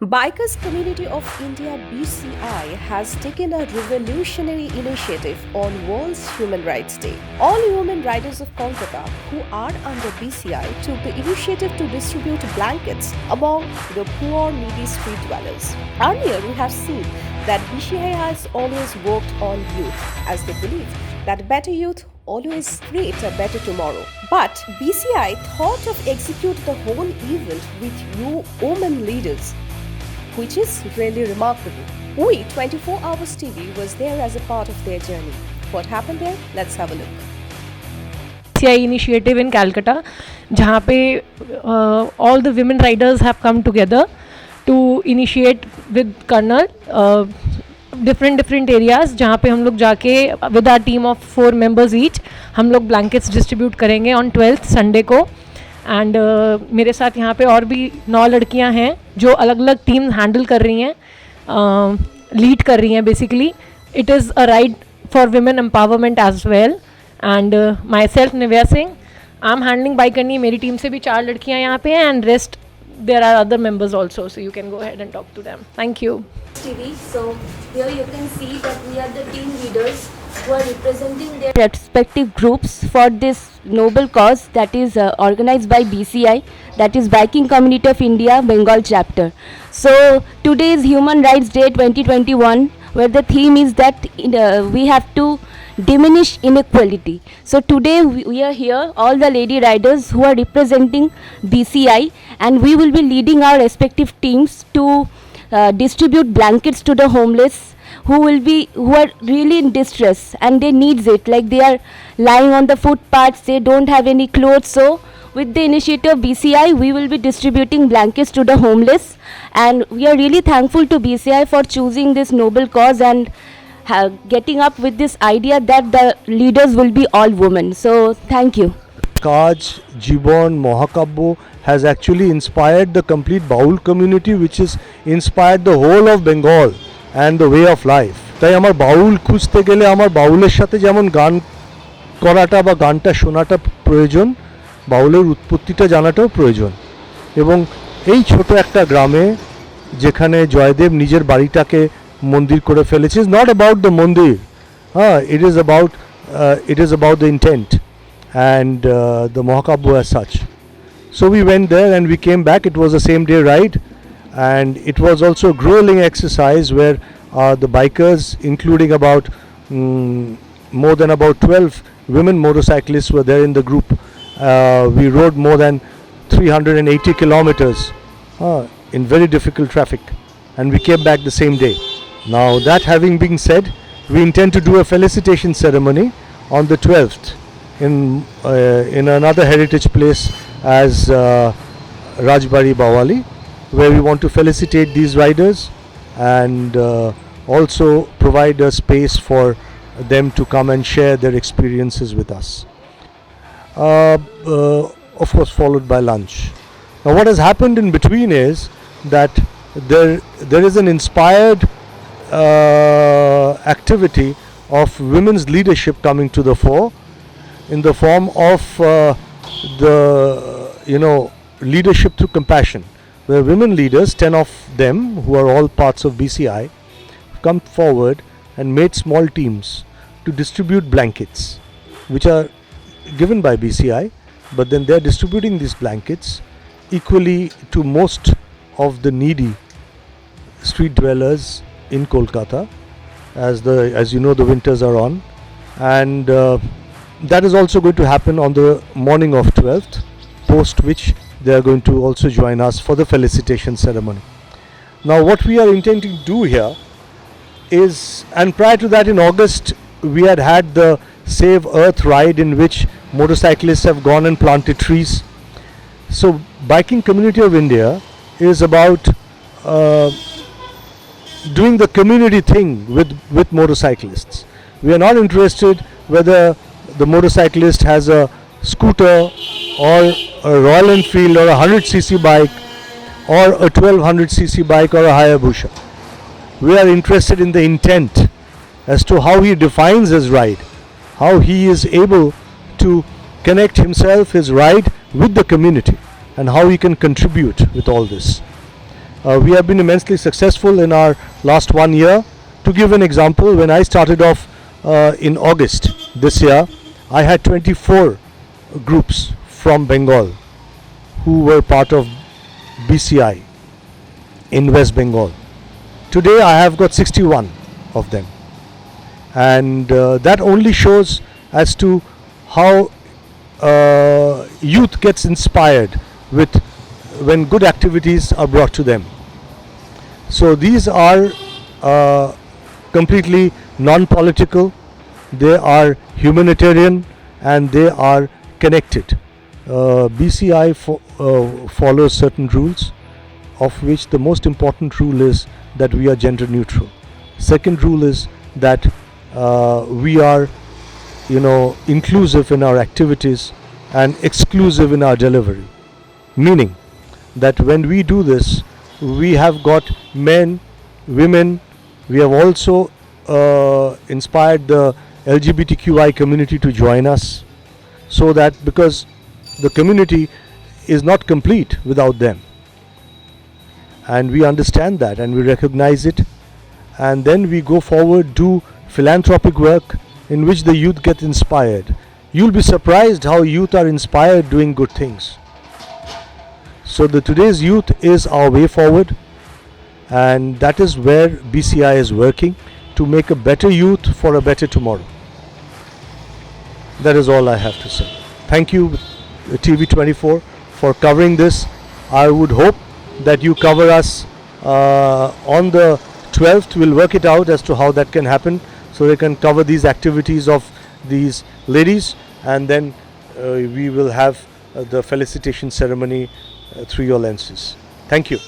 Bikers Community of India BCI has taken a revolutionary initiative on World's Human Rights Day. All women riders of Kolkata who are under BCI took the initiative to distribute blankets among the poor needy street dwellers. Earlier we have seen that BCI has always worked on youth as they believe that better youth always create a better tomorrow. But BCI thought of execute the whole event with you women leaders, which is really remarkable. We 24 Hours TV was there as a part of their journey. What happened there? Let's have a look. BCI initiative in Calcutta, जहाँ पे all the women riders have come together to initiate with Colonel different areas, जहाँ पे हम लोग जाके with our team of 4 members each हम लोग blankets distribute करेंगे on 12th Sunday को. एंड मेरे साथ यहाँ पे और भी 9 लड़कियाँ हैं जो अलग अलग टीम हैंडल कर रही हैं, लीड कर रही हैं. Basically it is a ride for women empowerment as well. And myself Nivya Singh, I am handling bike करनी है. मेरी टीम से भी 4 लड़कियाँ यहाँ पे हैं and rest there are other members also, so you can go ahead and talk to them. Thank you. TV. So here you can see that we are the team leaders who are representing their respective groups for this noble cause that is organized by BCI, that is Biking Community of India Bengal chapter. So today is Human Rights Day 2021, where the theme is that we have to diminish inequality. So today we are here, all the lady riders who are representing BCI, and we will be leading our respective teams to distribute blankets to the homeless who are really in distress and they needs it, like they are lying on the footpaths, they don't have any clothes. So with the initiative of BCI, we will be distributing blankets to the homeless, and we are really thankful to BCI for choosing this noble cause and getting up with this idea that the leaders will be all women. So thank you. Kaj, Jibon, Mahakabbo has actually inspired the complete Baul community, which has inspired the whole of Bengal and the way of life. তাই আমার বাউল খুঁজতে গেলে আমার বাউলের সাথে যেমন গান করাটা বা গানটা শোনাটা প্রয়োজন, বাউলের উৎপত্তিটা জানাটাও প্রয়োজন. এবং এই ছোট একটা গ্রামে যেখানে জয়দেব নিজের বাড়িটাকে মন্দির করে ফেলেছে, ইজ নট অ্যাবাউট দ্য মন্দির, it is about the intent and the Mahakabbo as such. So we went there and we came back. It was a same day ride, and it was also a grueling exercise where the bikers, including about more than about 12 women motorcyclists were there in the group. We rode more than 380 kilometers in very difficult traffic, and we came back the same day. Now that having been said, we intend to do a felicitation ceremony on the 12th in another heritage place as Rajbari Bawali, where we want to felicitate these riders and also provide a space for them to come and share their experiences with us. Of course followed by lunch. Now what has happened in between is that there is an inspired activity of women's leadership coming to the fore in the form of the leadership through compassion, where women leaders, 10 of them who are all parts of BCI, come forward and made small teams to distribute blankets which are given by BCI, but then they are distributing these blankets equally to most of the needy street dwellers in Kolkata, as you know the winters are on, and that is also going to happen on the morning of 12th, post which they are going to also join us for the felicitation ceremony. Now what we are intending to do here is, and prior to that in August we had the Save Earth ride in which motorcyclists have gone and planted trees. So Biking Community of India is about doing the community thing with motorcyclists. We are not interested whether the motorcyclist has a scooter or a Royal Enfield or a 100cc bike or a 1200cc bike or a Hayabusa. We are interested in the intent as to how he defines his ride, how he is able to connect himself, his ride, with the community, and how he can contribute with all this. We have been immensely successful in our last 1 year. To give an example, when I started off in August this year, I had 24 groups from Bengal who were part of BCI in West Bengal. Today I have got 61 of them, and that only shows as to how youth gets inspired with when good activities are brought to them. So these are completely non-political, they are humanitarian, and they are connected. BCI follows certain rules, of which the most important rule is that we are gender neutral. Second rule is that we are, inclusive in our activities and exclusive in our delivery. Meaning that when we do this, we have got men, women. We have also inspired the LGBTQI community to join us, so that because the community is not complete without them, and we understand that and we recognize it, and then we go forward, do philanthropic work in which the youth get inspired. You'll be surprised how youth are inspired doing good things. So the today's youth is our way forward, and that is where BCI is working to make a better youth for a better tomorrow. That is all I have to say. Thank you, TV24, for covering this. I would hope that you cover us on the 12th. We'll work it out as to how that can happen, so they can cover these activities of these ladies, and then we will have the felicitation ceremony through your lenses. Thank you.